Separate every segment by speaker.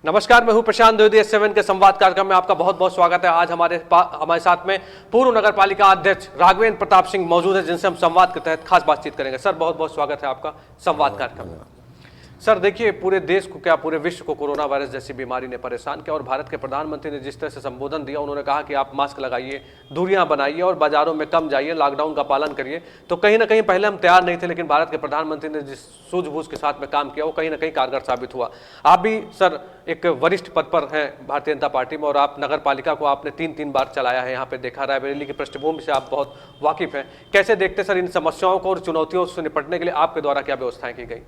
Speaker 1: नमस्कार, मैं हूं प्रशांत द्विवेदी। S7 के संवाद कार्यक्रम में आपका बहुत बहुत स्वागत है। आज हमारे साथ में पूर्व नगर पालिका अध्यक्ष राघवेंद्र प्रताप सिंह मौजूद है, जिनसे हम संवाद के तहत खास बातचीत करेंगे। सर, बहुत बहुत स्वागत है आपका संवाद कार्यक्रम में। सर देखिए, पूरे देश को क्या पूरे विश्व को कोरोना वायरस जैसी बीमारी ने परेशान किया और भारत के प्रधानमंत्री ने जिस तरह से संबोधन दिया, उन्होंने कहा कि आप मास्क लगाइए, दूरियां बनाइए और बाजारों में कम जाइए, लॉकडाउन का पालन करिए। तो कहीं ना कहीं पहले हम तैयार नहीं थे, लेकिन भारत के प्रधानमंत्री ने जिस सूझबूझ के साथ में काम किया वो कहीं ना कहीं कारगर साबित हुआ। आप भी सर एक वरिष्ठ पद पर हैं भारतीय जनता पार्टी में और आप नगर पालिका को आपने 3 बार चलाया है, यहाँ पे देखा रायबरेली की पृष्ठभूमि से आप बहुत वाकिफ हैं। कैसे देखते सर इन समस्याओं को और चुनौतियों से निपटने के लिए आपके द्वारा क्या व्यवस्थाएं की गई?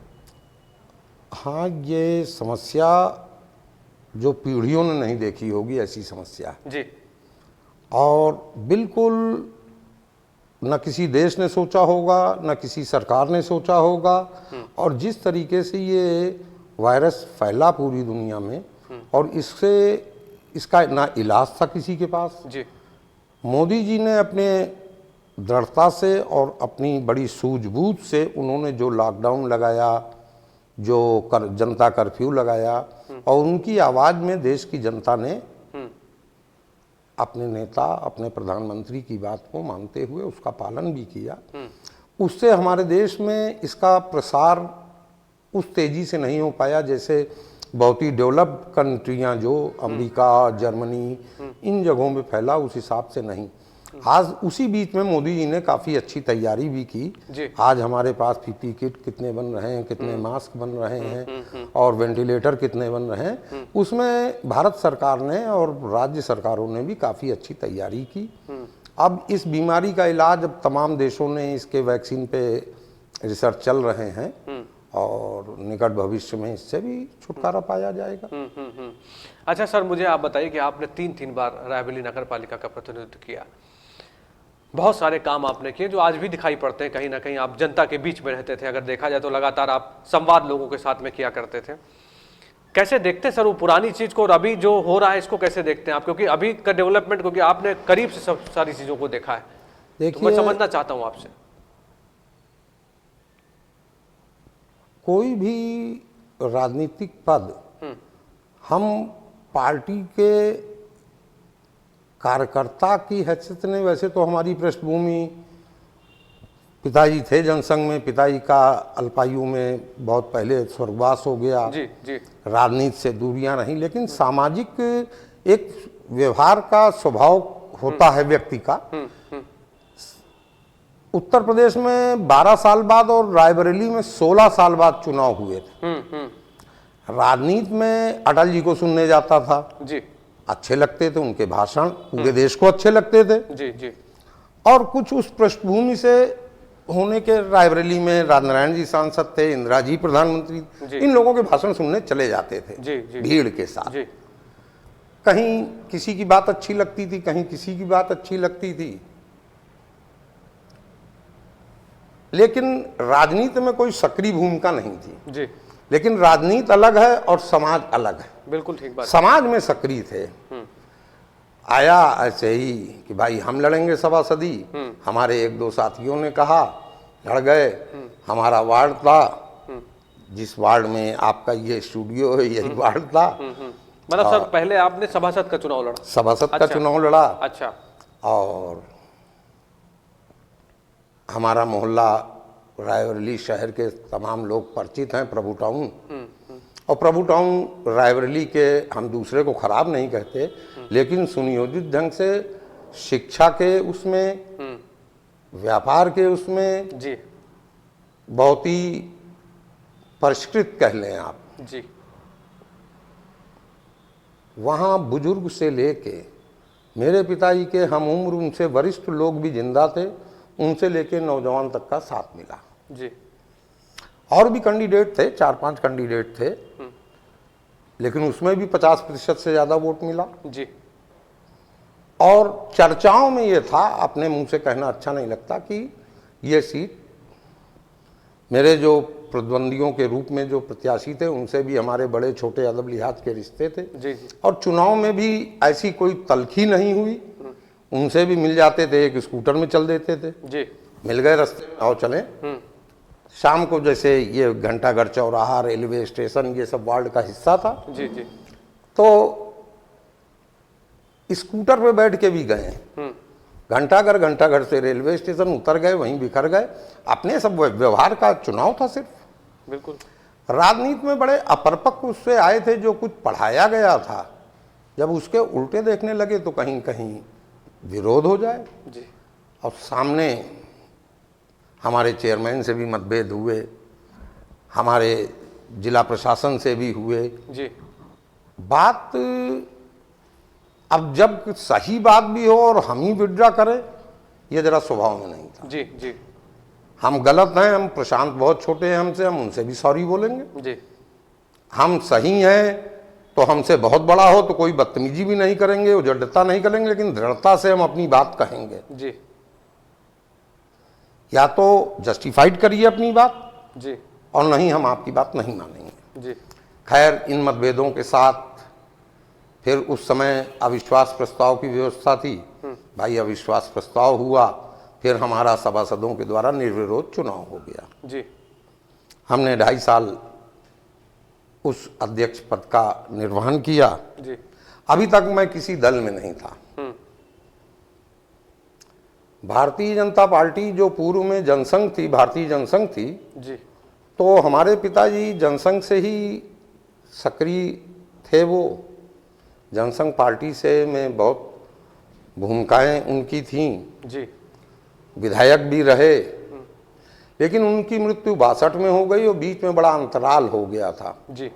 Speaker 2: हाँ, ये समस्या जो पीढ़ियों ने नहीं देखी होगी ऐसी समस्या
Speaker 1: जी,
Speaker 2: और बिल्कुल न किसी देश ने सोचा होगा, न किसी सरकार ने सोचा होगा। और जिस तरीके से ये वायरस फैला पूरी दुनिया में और इसका ना इलाज था किसी के पास।
Speaker 1: जी,
Speaker 2: मोदी जी ने अपने दृढ़ता से और अपनी बड़ी सूझबूझ से उन्होंने जो लॉकडाउन लगाया, जो जनता कर्फ्यू लगाया, और उनकी आवाज़ में देश की जनता ने अपने नेता, अपने प्रधानमंत्री की बात को मानते हुए उसका पालन भी किया। उससे हमारे देश में इसका प्रसार उस तेज़ी से नहीं हो पाया जैसे बहुत ही डेवलप्ड कंट्रियाँ जो अमेरिका, जर्मनी, इन जगहों में फैला, उस हिसाब से नहीं। आज उसी बीच में मोदी जी ने काफ़ी अच्छी तैयारी भी की। आज हमारे पास पीपी किट कितने बन रहे हैं, कितने मास्क बन रहे हैं और वेंटिलेटर कितने बन रहे हैं, उसमें भारत सरकार ने और राज्य सरकारों ने भी काफ़ी अच्छी तैयारी की। अब इस बीमारी का इलाज, अब तमाम देशों ने इसके वैक्सीन पे रिसर्च चल रहे हैं और निकट भविष्य में इससे भी छुटकारा पाया जाएगा।
Speaker 1: अच्छा सर, मुझे आप बताइए कि आपने 3 बार रायबरेली नगर पालिका का प्रतिनिधित्व किया, बहुत सारे काम आपने किए जो आज भी दिखाई पड़ते हैं। कहीं ना कहीं आप जनता के बीच में रहते थे, अगर देखा जाए तो लगातार आप संवाद लोगों के साथ में किया करते थे। कैसे देखते हैं सर वो पुरानी चीज को और अभी जो हो रहा है इसको कैसे देखते हैं आप? क्योंकि अभी का डेवलपमेंट, क्योंकि आपने करीब से सब सारी चीजों को देखा है, तो मैं समझना चाहता हूं आपसे।
Speaker 2: कोई भी राजनीतिक पद हम पार्टी के कार्यकर्ता की हैसियत ने, वैसे तो हमारी पृष्ठभूमि, पिताजी थे जनसंघ में, पिताजी का अल्पायु में बहुत पहले स्वर्गवास हो गया।
Speaker 1: जी, जी।
Speaker 2: राजनीति से दूरियां रहीं, लेकिन सामाजिक एक व्यवहार का स्वभाव होता है व्यक्ति का। उत्तर प्रदेश में 12 साल बाद और रायबरेली में 16 साल बाद चुनाव हुए थे। राजनीति में अटल जी को सुनने जाता था
Speaker 1: जी,
Speaker 2: अच्छे लगते थे, उनके भाषण पूरे देश को अच्छे लगते थे।
Speaker 1: जी, जी।
Speaker 2: और कुछ उस पृष्ठभूमि से होने के रायबरेली में राजनारायण जी सांसद थे, इंदिरा जी प्रधानमंत्री, इन लोगों के भाषण सुनने चले जाते थे
Speaker 1: जी, जी,
Speaker 2: भीड़ के साथ।
Speaker 1: जी।
Speaker 2: कहीं किसी की बात अच्छी लगती थी, कहीं किसी की बात अच्छी लगती थी, लेकिन राजनीति में कोई सक्रिय भूमिका नहीं थी।
Speaker 1: जी,
Speaker 2: लेकिन राजनीति अलग है और समाज अलग है।
Speaker 1: बिल्कुल ठीक बात।
Speaker 2: समाज में सक्रिय थे। आया ऐसे ही कि भाई हम लड़ेंगे सभासदी, हमारे 1-2 साथियों ने कहा, लड़ गए। हमारा वार्ड था, जिस वार्ड में आपका ये स्टूडियो है यही वार्ड था।
Speaker 1: मतलब सर पहले आपने सभासद का चुनाव लड़ा?
Speaker 2: सभासद का चुनाव लड़ा।
Speaker 1: अच्छा। और
Speaker 2: हमारा मोहल्ला रायबरेली शहर के तमाम लोग परिचित हैं, प्रभु टाउन। और प्रभु टाउन रायबरेली के, हम दूसरे को खराब नहीं कहते, लेकिन सुनियोजित ढंग से शिक्षा के उसमें, व्यापार के उसमें
Speaker 1: जी,
Speaker 2: बहुत ही परिष्कृत कह लें आप
Speaker 1: जी।
Speaker 2: वहाँ बुजुर्ग से लेके मेरे पिताजी के हम उम्र, उनसे वरिष्ठ लोग भी जिंदा थे, उनसे लेके नौजवान तक का साथ मिला
Speaker 1: जी।
Speaker 2: और भी कैंडिडेट थे, 4-5 कैंडिडेट थे, लेकिन उसमें भी 50% से ज़्यादा वोट मिला
Speaker 1: जी।
Speaker 2: और चर्चाओं में ये था, अपने मुंह से कहना अच्छा नहीं लगता, कि ये सीट मेरे जो प्रतिद्वंदियों के रूप में जो प्रत्याशी थे उनसे भी हमारे बड़े छोटे अदब लिहाज के रिश्ते थे।
Speaker 1: जी, जी।
Speaker 2: और चुनाव में भी ऐसी कोई तलखी नहीं हुई, उनसे भी मिल जाते थे, एक स्कूटर में चल देते थे
Speaker 1: जी।
Speaker 2: मिल गए, रास्ते में आओ चलें। शाम को जैसे ये घंटाघर चौराहा, रेलवे स्टेशन, ये सब वार्ड का हिस्सा था।
Speaker 1: जी, जी।
Speaker 2: तो स्कूटर पे बैठ के भी गए, घंटा घर से रेलवे स्टेशन उतर गए, वहीं बिखर गए, अपने सब व्यवहार का चुनाव था सिर्फ।
Speaker 1: बिल्कुल।
Speaker 2: राजनीति में बड़े अपरिपक्व उससे आए थे, जो कुछ पढ़ाया गया था जब उसके उल्टे देखने लगे तो कहीं कहीं विरोध हो जाए
Speaker 1: जी।
Speaker 2: और सामने हमारे चेयरमैन से भी मतभेद हुए, हमारे जिला प्रशासन से भी हुए।
Speaker 1: जी।
Speaker 2: बात अब जब सही बात भी हो और हम ही विड्रा करें, ये जरा स्वभाव में नहीं था।
Speaker 1: जी। जी।
Speaker 2: हम गलत हैं, हम प्रशांत बहुत छोटे हैं हमसे, हम उनसे भी सॉरी बोलेंगे।
Speaker 1: जी।
Speaker 2: हम सही हैं तो हमसे बहुत बड़ा हो तो कोई बदतमीजी भी नहीं करेंगे, उजड़ता नहीं करेंगे, लेकिन दृढ़ता से हम अपनी बात कहेंगे।
Speaker 1: जी।
Speaker 2: या तो जस्टिफाइड करिए अपनी बात
Speaker 1: जी।
Speaker 2: और नहीं हम आपकी बात नहीं मानेंगे।
Speaker 1: जी।
Speaker 2: खैर, इन मतभेदों के साथ फिर उस समय अविश्वास प्रस्ताव की व्यवस्था थी। भाई अविश्वास प्रस्ताव हुआ, फिर हमारा सभासदों के द्वारा निर्विरोध चुनाव हो गया।
Speaker 1: जी।
Speaker 2: हमने 2.5 साल उस अध्यक्ष पद का निर्वहन किया।
Speaker 1: जी।
Speaker 2: अभी तक मैं किसी दल में नहीं था। भारतीय जनता पार्टी जो पूर्व में जनसंघ थी, भारतीय जनसंघ थी,
Speaker 1: जी।
Speaker 2: तो हमारे पिताजी जनसंघ से ही सक्रिय थे। वो जनसंघ पार्टी से में बहुत भूमिकाएं उनकी थीं।
Speaker 1: जी।
Speaker 2: विधायक भी रहे, लेकिन उनकी मृत्यु 62 में हो गई और बीच में बड़ा अंतराल हो गया था।
Speaker 1: जी।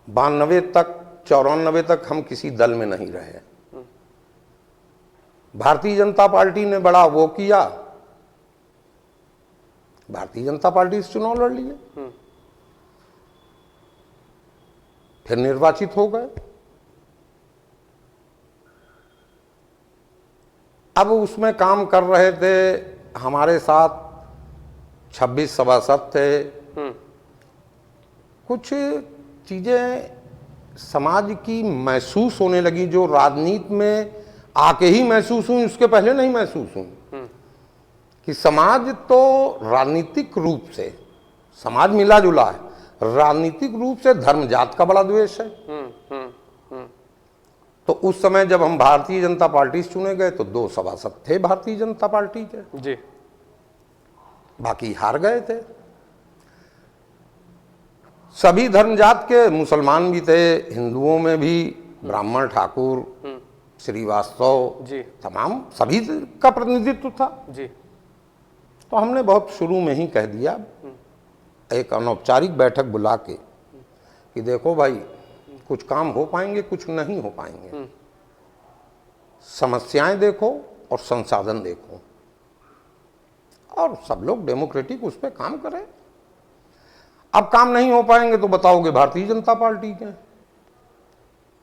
Speaker 2: 92 तक 94 तक हम किसी दल में नहीं रहे। भारतीय जनता पार्टी ने बड़ा वो किया, भारतीय जनता पार्टी से चुनाव लड़ लिए, फिर निर्वाचित हो गए। अब उसमें काम कर रहे थे, हमारे साथ 26 सभासद थे। कुछ चीजें समाज की महसूस होने लगी, जो राजनीति में आके ही महसूस हुई, उसके पहले नहीं महसूस हुई। कि समाज तो राजनीतिक रूप से, समाज मिला जुला है, राजनीतिक रूप से धर्म जात का बड़ा द्वेष है। तो उस समय जब हम भारतीय जनता पार्टी से चुने गए तो 2 सभासद थे भारतीय जनता पार्टी के।
Speaker 1: जी।
Speaker 2: बाकी हार गए थे। सभी धर्म जात के, मुसलमान भी थे, हिंदुओं में भी ब्राह्मण, ठाकुर, श्रीवास्तव,
Speaker 1: जी।
Speaker 2: तमाम सभी का प्रतिनिधित्व था।
Speaker 1: जी।
Speaker 2: तो हमने बहुत शुरू में ही कह दिया, एक अनौपचारिक बैठक बुला के, कि देखो भाई, कुछ काम हो पाएंगे, कुछ नहीं हो पाएंगे। समस्याएं देखो और संसाधन देखो, और सब लोग डेमोक्रेटिक उस पर काम करें। अब काम नहीं हो पाएंगे तो बताओगे भारतीय जनता पार्टी के।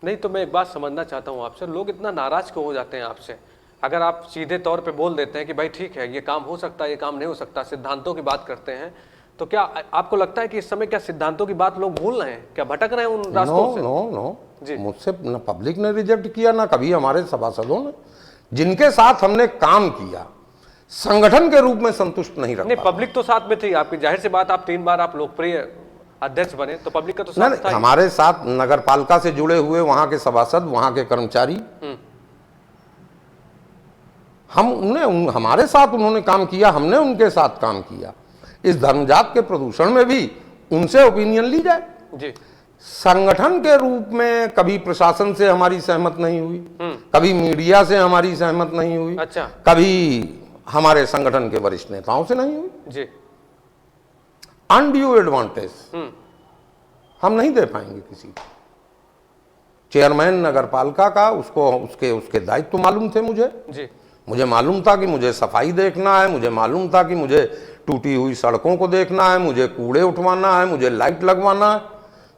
Speaker 1: नहीं, तो मैं एक बात समझना चाहता हूँ आपसे, लोग इतना नाराज क्यों हो जाते हैं आपसे? अगर आप सीधे तौर पे बोल देते हैं कि भाई ठीक है, ये काम हो सकता है, ये काम नहीं हो सकता, सिद्धांतों की बात करते हैं, तो क्या आपको लगता है कि इस समय क्या सिद्धांतों की बात लोग भूल रहे हैं, क्या भटक रहे हैं उन रास्तों से?
Speaker 2: नो, मुझसे न पब्लिक ने रिजेक्ट किया, ना कभी हमारे सभासदों ने, जिनके साथ हमने काम किया, संगठन के रूप में संतुष्ट नहीं रखा।
Speaker 1: नहीं, पब्लिक तो साथ में थी आपकी, जाहिर सी बात, आप 3 बार आप लोकप्रिय अध्यक्ष बने, तो पब्लिक का तो साथ था।
Speaker 2: हमारे साथ नगर पालिका से जुड़े हुए वहां के सभासद, वहां के कर्मचारी, हमारे साथ उन्होंने काम किया, हमने उनके साथ काम किया। इस धर्मजात के प्रदूषण में भी उनसे ओपिनियन ली जाए।
Speaker 1: जी।
Speaker 2: संगठन के रूप में कभी प्रशासन से हमारी सहमत नहीं हुई, कभी मीडिया से हमारी सहमत नहीं हुई,
Speaker 1: अच्छा,
Speaker 2: कभी हमारे संगठन के वरिष्ठ नेताओं से नहीं हुई।
Speaker 1: जी।
Speaker 2: अनड्यू एडवांटेज हम नहीं दे पाएंगे किसी को। चेयरमैन नगर पालिका का, उसको उसके दायित्व मालूम थे मुझे।
Speaker 1: जी।
Speaker 2: मुझे मालूम था कि मुझे सफाई देखना है, मुझे मालूम था कि मुझे टूटी हुई सड़कों को देखना है, मुझे कूड़े उठवाना है, मुझे लाइट लगवाना है,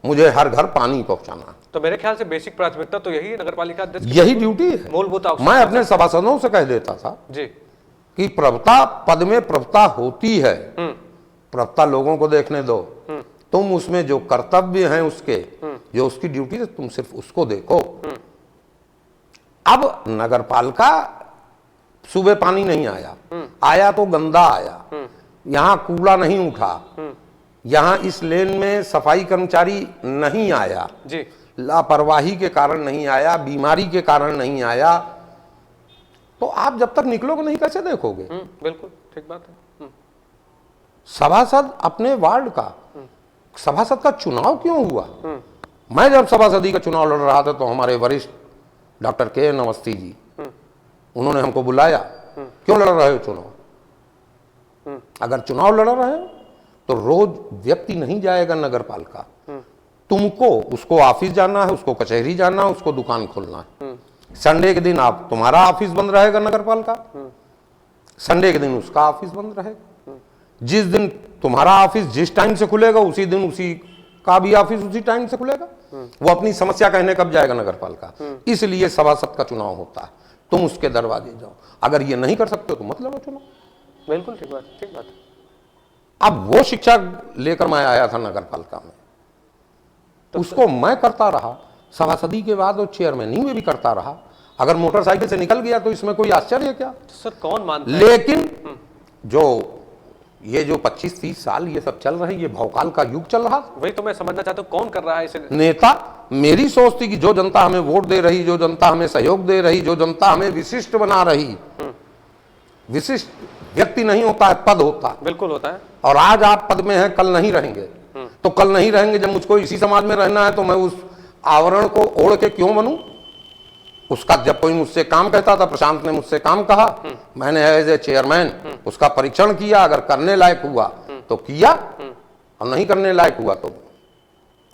Speaker 2: मुझे हर घर पानी पहुंचाना है।
Speaker 1: तो मेरे ख्याल से बेसिक प्राथमिकता तो यही नगर पालिका अध्यक्ष,
Speaker 2: यही ड्यूटी है।
Speaker 1: मूलभूत
Speaker 2: मैं अपने सभासदों से कह देता था
Speaker 1: जी
Speaker 2: कि प्रभुता पद में प्रभुता होती है, प्रभुता लोगों को देखने दो, तुम उसमें जो कर्तव्य हैं उसके, जो उसकी ड्यूटी है, तुम सिर्फ उसको देखो। अब नगर पालिका, सुबह पानी नहीं आया, आया तो गंदा आया, यहाँ कूड़ा नहीं उठा, यहाँ इस लेन में सफाई कर्मचारी नहीं आया,
Speaker 1: जी
Speaker 2: लापरवाही के कारण नहीं आया, बीमारी के कारण नहीं आया, तो आप जब तक निकलोगे नहीं कैसे देखोगे?
Speaker 1: बिल्कुल ठीक बात है।
Speaker 2: सभासद अपने वार्ड का, सभासद का चुनाव क्यों हुआ? मैं जब सभासदी का चुनाव लड़ रहा था तो हमारे वरिष्ठ डॉक्टर के अवस्थी जी, उन्होंने हमको बुलाया, क्यों लड़ रहे हो चुनाव? अगर चुनाव लड़ रहे हो तो रोज व्यक्ति नहीं जाएगा नगर पालिका, तुमको उसको ऑफिस जाना है, उसको कचहरी जाना है, उसको दुकान खोलना है। संडे के दिन आप तुम्हारा ऑफिस बंद रहेगा नगर पालिका, संडे के दिन उसका ऑफिस बंद रहेगा। जिस दिन तुम्हारा ऑफिस जिस टाइम से खुलेगा उसी दिन उसी का भी ऑफिस उसी टाइम से खुलेगा। वो अपनी समस्या कहने कब जाएगा नगर पालिका? इसलिए सभासद का चुनाव होता है, तुम उसके दरवाजे जाओ। अगर ये नहीं कर सकते हो तो मत लड़ो चुनाव।
Speaker 1: बिल्कुल ठीक बात, ठीक बात।
Speaker 2: अब वो शिक्षा लेकर मैं आया था नगर पालिका में, उसको मैं करता रहा, सभासदी के बाद वो चेयरमैनी में भी करता रहा। अगर मोटरसाइकिल से निकल गया तो इसमें कोई आश्चर्य क्या?
Speaker 1: तो सर कौन मानता है?
Speaker 2: लेकिन ये जो 25-30 साल ये सब चल रहे, ये भौकाल का युग चल रहा।
Speaker 1: वही तो मैं समझना चाहता हूँ, कौन कर रहा है इसे?
Speaker 2: नेता, मेरी सोच थी कि जो जनता हमें वोट दे रही, जो जनता हमें सहयोग दे रही, जो जनता हमें विशिष्ट बना रही, विशिष्ट व्यक्ति नहीं होता है, पद होता है।
Speaker 1: बिल्कुल होता है।
Speaker 2: और आज आप पद में हैं, कल नहीं रहेंगे, तो कल नहीं रहेंगे। जब मुझको इसी समाज में रहना है तो मैं उस आवरण को ओढ़ के क्यों बनूं? उसका जब कोई मुझसे काम कहता था, प्रशांत ने मुझसे काम कहा, मैंने एज ए चेयरमैन उसका परीक्षण किया, अगर करने लायक हुआ तो किया, और नहीं करने लायक हुआ तो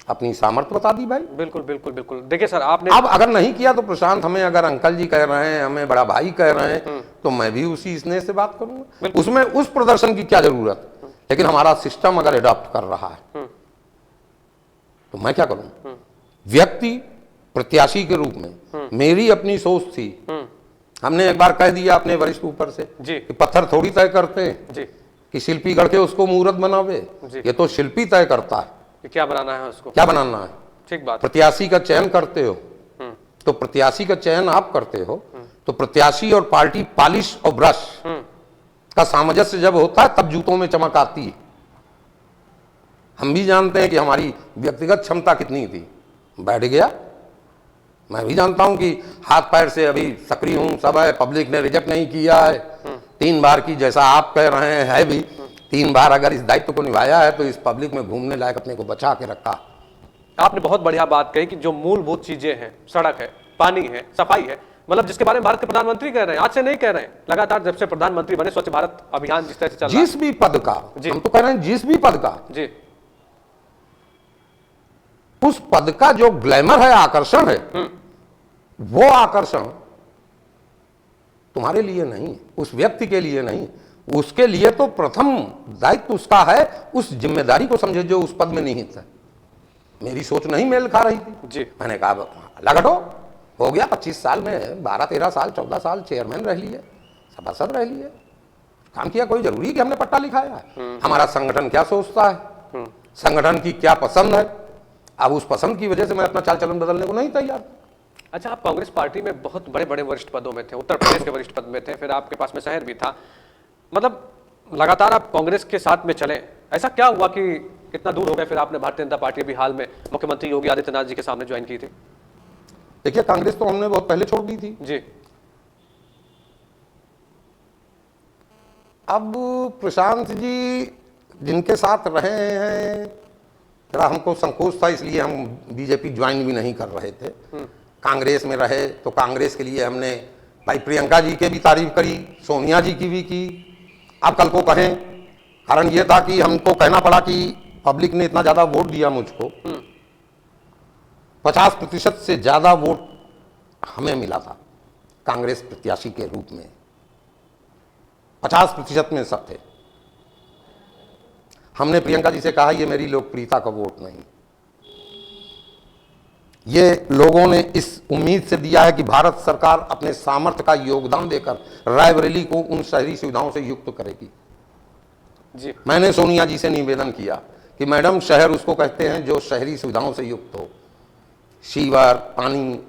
Speaker 2: अपनी सामर्थ्य बता दी भाई।
Speaker 1: बिल्कुल बिल्कुल बिल्कुल। देखिए सर, आपने
Speaker 2: अब अगर नहीं किया तो प्रशांत हमें अगर अंकल जी कह रहे हैं, हमें बड़ा भाई कह रहे हैं, तो मैं भी उसी स्नेह से बात करूंगा। उसमें उस प्रदर्शन की क्या जरूरत? लेकिन हमारा सिस्टम अगर अडॉप्ट कर रहा है तो मैं क्या करूं? व्यक्ति प्रत्याशी के रूप में मेरी अपनी सोच थी, हमने एक बार कह दिया अपने वरिष्ठ ऊपर से
Speaker 1: जी
Speaker 2: कि पत्थर थोड़ी तय करते हैं
Speaker 1: जी
Speaker 2: कि शिल्पी गढ़ के उसको मूर्त बनावे, ये तो शिल्पी तय करता है
Speaker 1: कि क्या बनाना है उसको,
Speaker 2: क्या बनाना है।
Speaker 1: ठीक बात।
Speaker 2: प्रत्याशी का चयन करते हो तो प्रत्याशी का चयन आप करते हो तो प्रत्याशी और पार्टी पालिश और ब्रश का सामंजस्य जब होता है तब जूतों में चमक आती है। हम भी जानते हैं कि हमारी व्यक्तिगत क्षमता कितनी थी, बैठ गया। मैं भी जानता हूं कि हाथ पैर से अभी सक्रिय हूं, सब है, पब्लिक ने रिजेक्ट नहीं किया है। 3 बार की, जैसा आप कह रहे हैं, है भी 3 बार अगर इस दायित्व को निभाया है तो इस पब्लिक में घूमने लायक अपने को बचा के रखा।
Speaker 1: आपने बहुत बढ़िया बात कही कि जो मूलभूत चीजें हैं, सड़क है, पानी है, सफाई है, मतलब जिसके बारे में भारत के प्रधानमंत्री कह रहे हैं, आज से नहीं कह रहे हैं, लगातार जब से प्रधानमंत्री बने, स्वच्छ भारत अभियान जिस तरह से चल रहा है,
Speaker 2: जिस भी पद का, हम तो कह रहे हैं जिस भी पद का,
Speaker 1: जी,
Speaker 2: उस पद का जो ग्लैमर है, आकर्षण है, वो आकर्षण तुम्हारे लिए नहीं, उस व्यक्ति के लिए नहीं, उसके लिए तो प्रथम दायित्व उसका है उस जिम्मेदारी को समझे जो उस पद में निहित है। मेरी सोच नहीं मेल खा रही थी
Speaker 1: जी।
Speaker 2: मैंने कहा लगटो, हो गया 25 साल में 12-13 साल 14 साल चेयरमैन रह लिए, सभासद रह लिए, काम किया। कोई जरूरी है कि हमने पट्टा लिखाया है? हमारा संगठन क्या सोचता है, संगठन की क्या पसंद है, अब उस पसंद की वजह से मैं अपना चाल चलन बदलने को नहीं तैयार।
Speaker 1: अच्छा, आप कांग्रेस पार्टी में बहुत बड़े बड़े वरिष्ठ पदों में थे, उत्तर प्रदेश के वरिष्ठ पद में थे, फिर आपके पास में शहर भी था, मतलब लगातार आप कांग्रेस के साथ में चले, ऐसा क्या हुआ कि इतना दूर हो गए? फिर आपने भारतीय जनता पार्टी अभी हाल में मुख्यमंत्री योगी आदित्यनाथ जी के सामने ज्वाइन की थी।
Speaker 2: देखिए, कांग्रेस तो हमने बहुत पहले छोड़ दी थी।
Speaker 1: जी।
Speaker 2: अब प्रशांत जी जिनके साथ रहे हैं, जरा हमको संकोच था, इसलिए हम बीजेपी ज्वाइन भी नहीं कर रहे थे। कांग्रेस में रहे तो कांग्रेस के लिए हमने भाई प्रियंका जी के भी तारीफ करी, सोनिया जी की भी की। अब कल को कहें, कारण ये था कि हमको कहना पड़ा कि पब्लिक ने इतना ज्यादा वोट दिया मुझको, 50% से ज्यादा वोट हमें मिला था कांग्रेस प्रत्याशी के रूप में, 50% में सब थे। हमने प्रियंका जी से कहा ये मेरी लोकप्रियता का वोट नहीं, ये लोगों ने इस उम्मीद से दिया है कि भारत सरकार अपने सामर्थ्य का योगदान देकर रायबरेली को उन शहरी सुविधाओं से युक्त करेगी।
Speaker 1: जी।
Speaker 2: मैंने सोनिया जी से निवेदन किया कि मैडम, शहर उसको कहते हैं जो शहरी सुविधाओं से युक्त हो, सीवर, पानी,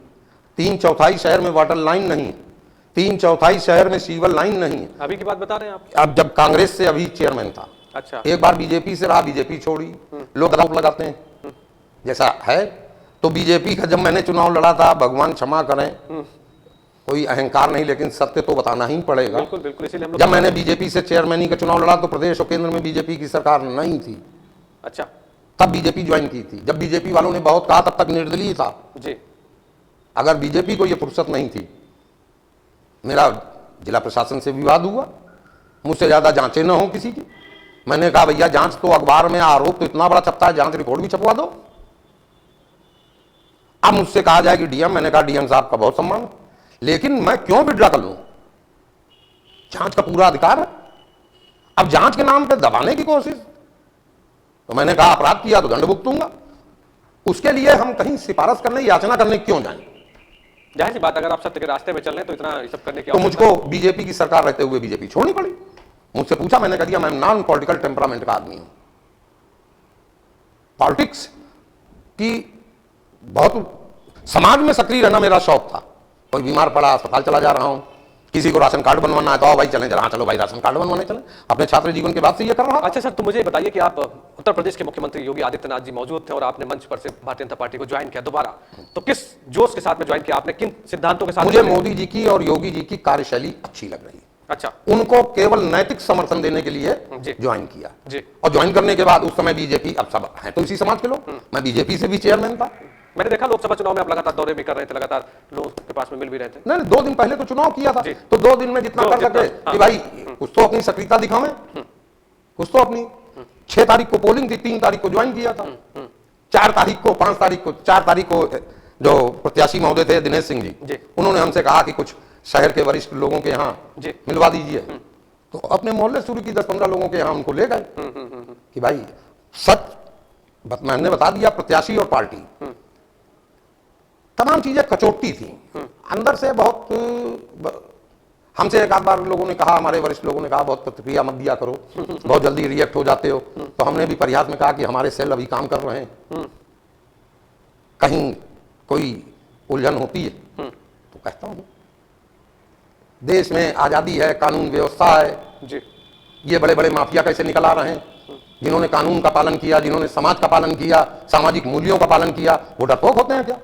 Speaker 2: 3/4 शहर में वाटर लाइन नहीं, 3/4 शहर में सीवर लाइन नहीं।
Speaker 1: अभी की बात बता रहे हैं आप?
Speaker 2: अब जब कांग्रेस से अभी चेयरमैन था,
Speaker 1: अच्छा।
Speaker 2: एक बार बीजेपी से रहा, बीजेपी छोड़ी, लोग आरोप लगाते हैं जैसा है। तो बीजेपी का जब मैंने चुनाव लड़ा था, भगवान क्षमा करें, कोई अहंकार नहीं लेकिन सत्य तो बताना ही पड़ेगा।
Speaker 1: बिल्कुल बिल्कुल, इसीलिए हम लोग
Speaker 2: जब मैंने बीजेपी से चेयरमैनी का चुनाव लड़ा तो प्रदेश और केंद्र में बीजेपी की सरकार नहीं थी,
Speaker 1: अच्छा
Speaker 2: तब बीजेपी ज्वाइन की थी। जब बीजेपी वालों ने बहुत कहा तब तक निर्दलीय था।
Speaker 1: जी।
Speaker 2: अगर बीजेपी को यह फुर्सत नहीं थी, मेरा जिला प्रशासन से विवाद हुआ, मुझसे ज्यादा जांचें न हो किसी की। मैंने कहा भैया जांच तो अखबार में आरोप तो इतना बड़ा छपता है, जांच रिपोर्ट भी छपवा दो। अब मुझसे कहा जाए कि डीएम, मैंने कहा डीएम साहब का बहुत सम्मान, लेकिन मैं क्यों विड्रा कर लूं? जांच का पूरा अधिकार है। अब जांच के नाम पे दबाने की कोशिश, तो मैंने कहा अपराध किया तो दंड भुगतूंगा। उसके लिए हम कहीं सिफारिश करने, याचना करने क्यों जाएं?
Speaker 1: जाहिर सी बात, अगर आप सत्य के रास्ते में चल रहे हैं तो इतना ये सब करने की
Speaker 2: तो मुझको बीजेपी की सरकार रहते हुए बीजेपी छोड़नी पड़ी। मुझसे पूछा, मैंने कह दिया मैं नॉन पॉलिटिकल टेम्परामेंट का आदमी हूं। पॉलिटिक्स की बहुत समाज में सक्रिय रहना मेरा शौक था। कोई बीमार पड़ा, अस्पताल चला जा रहा हूं, किसी को राशन कार्ड बनवाना है तो आओ भाई चलें, जरा चलो भाई राशन कार्ड बनवाने चलें। अपने छात्र जीवन के बाद से ये कर रहा था।
Speaker 1: अच्छा सर, तो मुझे बताइए कि आप उत्तर प्रदेश के मुख्यमंत्री योगी आदित्यनाथ जी मौजूद थे और आपने मंच पर से भारतीय जनता पार्टी को ज्वाइन किया दोबारा, तो किस जोश के साथ में ज्वाइन किया आपने, किन सिद्धांतों के साथ?
Speaker 2: मुझे मोदी जी की और योगी जी की कार्यशैली अच्छी लग रही।
Speaker 1: अच्छा।
Speaker 2: उनको केवल नैतिक समर्थन देने के लिए ज्वाइन किया
Speaker 1: जी।
Speaker 2: और ज्वाइन करने के बाद उस समय बीजेपी, अब सब है तो इसी समाज के लोग, मैं बीजेपी से भी चेयरमैन था।
Speaker 1: मैंने देखा लोकसभा चुनाव में आप लगातार दौरे भी कर रहे थे, लगातार लोगों के पास में मिल भी रहे थे।
Speaker 2: नहीं, 2 दिन पहले तो चुनाव किया था, तो 2 दिन में जितना कर सके कि भाई कुछ तो अपनी सक्रियता दिखावें, कुछ तो अपनी। 6 तारीख को पोलिंग थी, 3 तारीख को ज्वाइन किया था, 4 तारीख को, 5 तारीख को, 4 तारीख को जो प्रत्याशी महोदय थे दिनेश सिंह जी, उन्होंने हमसे कहा कि कुछ शहर के वरिष्ठ लोगों के यहाँ मिलवा दीजिए। तो अपने मोहल्ले शुरू की 10-15 लोगों के यहाँ उनको ले गए कि भाई सच मैंने बता दिया, प्रत्याशी और पार्टी तमाम चीजें कचोटती थी अंदर से। बहुत हमसे एक आध बार लोगों ने कहा, हमारे वरिष्ठ लोगों ने कहा बहुत प्रतिक्रिया मत दिया करो, बहुत जल्दी रिएक्ट हो जाते हो। तो हमने भी परिहास में कहा कि हमारे सेल अभी काम कर रहे हैं, कहीं कोई उलझन होती है तो कहता हूं देश में आजादी है, कानून व्यवस्था है
Speaker 1: जी।
Speaker 2: ये बड़े बड़े माफिया कैसे निकल आ रहे हैं, जिन्होंने कानून का पालन किया, जिन्होंने समाज का पालन किया, सामाजिक मूल्यों का पालन किया, वो डरपोक होते हैं क्या?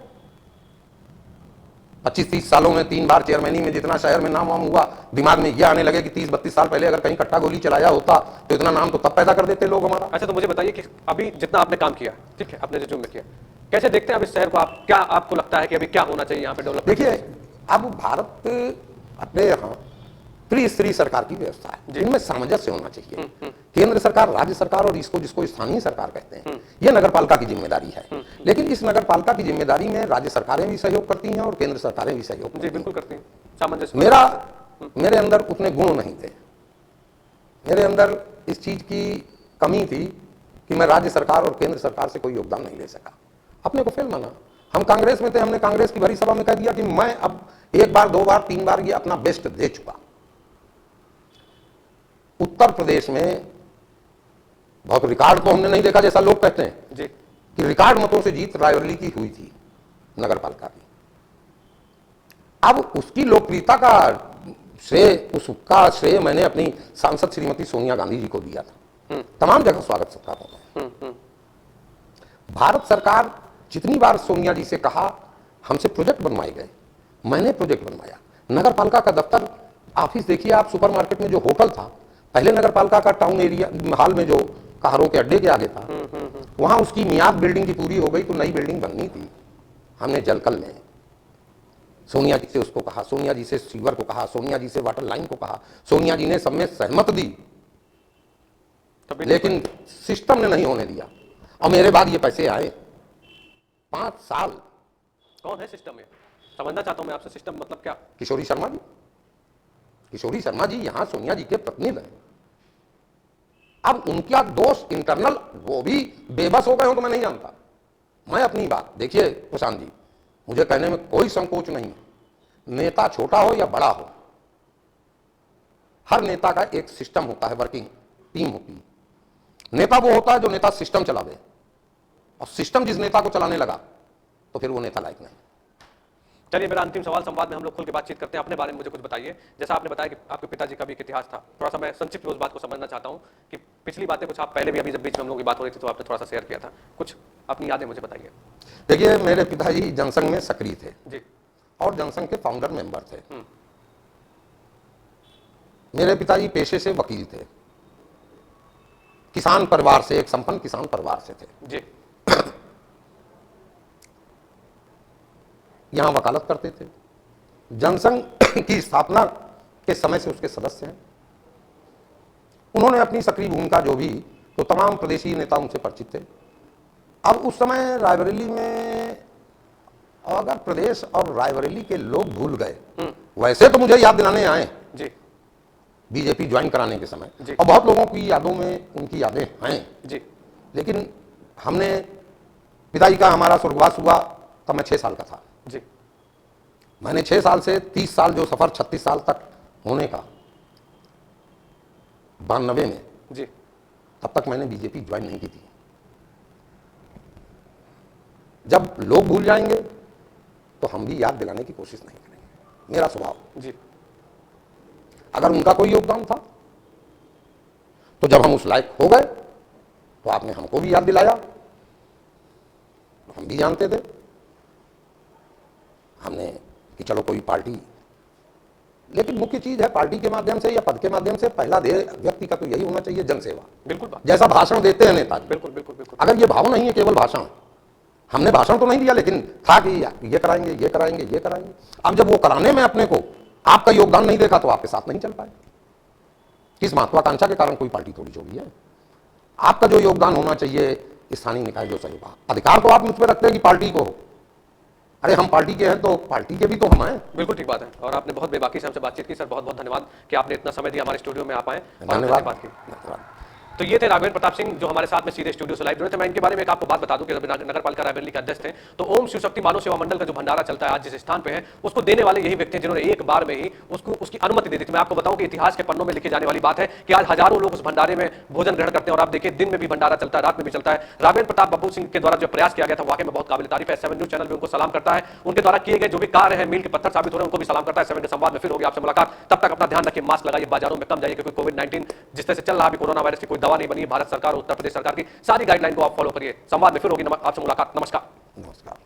Speaker 2: 25-30 सालों में 3 बार चेयरमैनी में जितना शहर में नाम वाम हुआ, दिमाग में ये आने लगे कि 30-32 साल पहले अगर कहीं कट्टा गोली चलाया होता तो इतना नाम तो तब पैदा कर देते लोग हमारा।
Speaker 1: अच्छा, तो मुझे बताइए कि अभी जितना आपने काम किया, ठीक है, आपने रिज्यूम में किया, कैसे देखते हैं अब इस शहर को? आप क्या, आपको लगता है कि अभी क्या होना चाहिए यहाँ पे डेवलप?
Speaker 2: देखिए, अब भारत अपने यहाँ त्रिस्तरीय सरकार की व्यवस्था है, इनमें सामंजस्य होना चाहिए। केंद्र सरकार, राज्य सरकार और इसको जिसको स्थानीय सरकार कहते हैं, यह नगरपालिका की जिम्मेदारी है। लेकिन इस नगरपालिका की जिम्मेदारी में राज्य सरकारें भी सहयोग करती हैं और केंद्र सरकारें भी सहयोग करती हैं।
Speaker 1: बिल्कुल करती हैं, सामंजस्य।
Speaker 2: मेरे अंदर उतने गुण नहीं थे, मेरे अंदर इस चीज की कमी थी कि मैं राज्य सरकार और केंद्र सरकार से कोई योगदान नहीं ले सका, अपने को फेल माना। हम कांग्रेस में थे, हमने कांग्रेस की भरी सभा में कह दिया कि मैं अब 1 बार 2 बार 3 बार ये अपना बेस्ट दे चुका। उत्तर प्रदेश में बहुत रिकॉर्ड तो हमने नहीं देखा जैसा लोग कहते हैं
Speaker 1: जी,
Speaker 2: कि रिकॉर्ड मतों से जीत रायबरेली की हुई थी नगरपालिका की। अब उसकी लोकप्रियता का श्रेय, उसका श्रेय मैंने अपनी सांसद श्रीमती सोनिया गांधी जी को दिया था। तमाम जगह स्वागत सत्कार होगा। भारत सरकार जितनी बार सोनिया जी से कहा, हमसे प्रोजेक्ट बनवाए गए, मैंने प्रोजेक्ट बनवाया। नगरपालिका का दफ्तर, ऑफिस देखिए आप, सुपरमार्केट में जो होटल था, पहले नगरपालिका का टाउन एरिया हाल में जो कारों के अड्डे के आगे था, वहां उसकी मियाद बिल्डिंग की पूरी हो गई तो नई बिल्डिंग बननी थी। हमने जलकल में सोनिया जी से उसको कहा, सोनिया जी से सीवर को कहा, सोनिया जी से वाटर लाइन को कहा, सोनिया जी ने सब में सहमत दी, लेकिन सिस्टम ने नहीं होने दिया। और मेरे बाद ये पैसे आए 5 साल।
Speaker 1: कौन है सिस्टम में? समझना चाहता हूं मैं आपसे, सिस्टम मतलब क्या?
Speaker 2: किशोरी शर्मा जी। किशोरी शर्मा जी यहां सोनिया जी के प्रतिनिधि हैं। अब उनका दोष इंटरनल, वो भी बेबस हो गए हो तो मैं नहीं जानता। मैं अपनी बात देखिए प्रशांत जी, मुझे कहने में कोई संकोच नहीं, नेता छोटा हो या बड़ा हो, हर नेता का एक सिस्टम होता है, वर्किंग टीम होती है। नेता वो होता है जो नेता सिस्टम चलावे, और सिस्टम जिस नेता को चलाने लगा तो फिर वो नेता लायक नहीं।
Speaker 1: चलिए, मेरा अंतिम सवाल, संवाद में हम लोग खुल के बातचीत करते हैं। अपने बारे में मुझे कुछ बताइए। जैसा आपने बताया कि आपके पिताजी का भी एक इतिहास था, थोड़ा सा मैं संक्षिप्त में उस बात को समझना चाहता हूँ कि पिछली बातें कुछ आप पहले भी, अभी जब बीच में हम लोग की बात हो रही थी तो आपने थोड़ा सा शेयर किया था, कुछ अपनी यादें मुझे बताइए।
Speaker 2: देखिए, मेरे पिताजी जनसंघ में सक्रिय थे
Speaker 1: जी।
Speaker 2: और जनसंघ के फाउंडर मेंबर थे। मेरे पिताजी पेशे से वकील थे, किसान परिवार से, एक संपन्न किसान परिवार से थे।
Speaker 1: जी।
Speaker 2: यहां वकालत करते थे। जनसंघ की स्थापना के समय से उसके सदस्य हैं। उन्होंने अपनी सक्रिय भूमिका जो भी, तो तमाम प्रदेशीय नेता उनसे परिचित थे। अब उस समय रायबरेली में अगर प्रदेश और रायबरेली के लोग भूल गए, वैसे तो मुझे याद दिलाने आए
Speaker 1: जी।
Speaker 2: बीजेपी ज्वाइन कराने के समय,
Speaker 1: जी।
Speaker 2: और बहुत लोगों की यादों में उनकी यादें हैं।
Speaker 1: जी।
Speaker 2: लेकिन हमने, पिताजी का हमारा स्वर्गवास हुआ तब मैं 6 साल का था।
Speaker 1: जी।
Speaker 2: मैंने 6 साल से 30 साल जो सफर 36 साल तक होने का, 92 में,
Speaker 1: जी।
Speaker 2: तब तक मैंने बीजेपी ज्वाइन नहीं की थी। जब लोग भूल जाएंगे तो हम भी याद दिलाने की कोशिश नहीं करेंगे, मेरा स्वभाव।
Speaker 1: जी।
Speaker 2: अगर उनका कोई योगदान था तो जब हम उस लायक हो गए तो आपने हमको भी याद दिलाया, हम भी जानते थे हमने कि चलो कोई पार्टी, लेकिन मुख्य चीज है पार्टी के माध्यम से या पद के माध्यम से पहला ध्येय व्यक्ति का तो यही होना चाहिए, जनसेवा।
Speaker 1: बिल्कुल।
Speaker 2: जैसा भाषण देते हैं नेता,
Speaker 1: बिल्कुल बिल्कुल बिल्कुल।
Speaker 2: अगर ये भाव नहीं है केवल भाषण, हमने भाषण तो नहीं दिया लेकिन था कि ये कराएंगे, ये कराएंगे, ये कराएंगे। अब जब वो कराने में अपने को आपका योगदान नहीं देखा तो आपके साथ नहीं चल पाए। किस महत्वाकांक्षा के कारण कोई पार्टी थोड़ी छोड़ी है। आपका जो योगदान होना चाहिए, स्थानीय निकाय जो सहयोग, अधिकार तो आप मुझ पर रखते हैं कि पार्टी को हो। अरे हम पार्टी के हैं तो पार्टी के भी तो हम हैं।
Speaker 1: बिल्कुल ठीक बात है, और आपने बहुत बेबाकी से हमसे बातचीत की। सर बहुत बहुत धन्यवाद कि आपने इतना समय दिया हमारे स्टूडियो में आप आए और हमसे
Speaker 2: धन्यवाद।
Speaker 1: बात की। तो ये थे राघवेंद्र प्रताप सिंह जो हमारे साथ में सीधे स्टूडियो से लाइव जुड़े थे। मैं इनके बारे में एक आपको बात बता दूं कि नगर पालिका रायबरेली के अध्यक्ष थे। तो ओम शिव शक्ति मानव सेवा मंडल का जो भंडारा चलता है आज जिस स्थान पे है, उसको देने वाले यही व्यक्ति हैं जिन्होंने एक बार में ही उसकी अनुमति दे दी थी। मैं आपको बताऊं कि इतिहास के पन्नों में लिखी जाने वाली बात है कि आज हजारों लोग उस भंडारे में भोजन ग्रहण करते हैं। और आप देखिए, दिन में भी भंडारा चलता है, रात में भी चलता है। राघवेंद्र प्रताप बाबू सिंह के द्वारा जो प्रयास किया गया था वाकई में बहुत काबिल तारीफ है। 7 न्यूज चैनल भी उनको सलाम करता है। उनके द्वारा किए गए जो भी कार्य है मील के पत्थर साबित हो रहे हैं, उनको भी सलाम करता है। 7 के संवाद में फिर होगी आपसे मुलाकात। तब तक अपना ध्यान रखिए, मास्क लगाइए, बाजारों में कम जाइए, क्योंकि कोविड-19 जिस तरह से चल रहा है, कोरोना वायरस की कोई दवा नहीं बनी है। भारत सरकार, उत्तर प्रदेश सरकार की सारी गाइडलाइन को आप फॉलो करिए। संवाद में फिर होगी आपसे मुलाकात। नमस्कार।
Speaker 2: नमस्कार।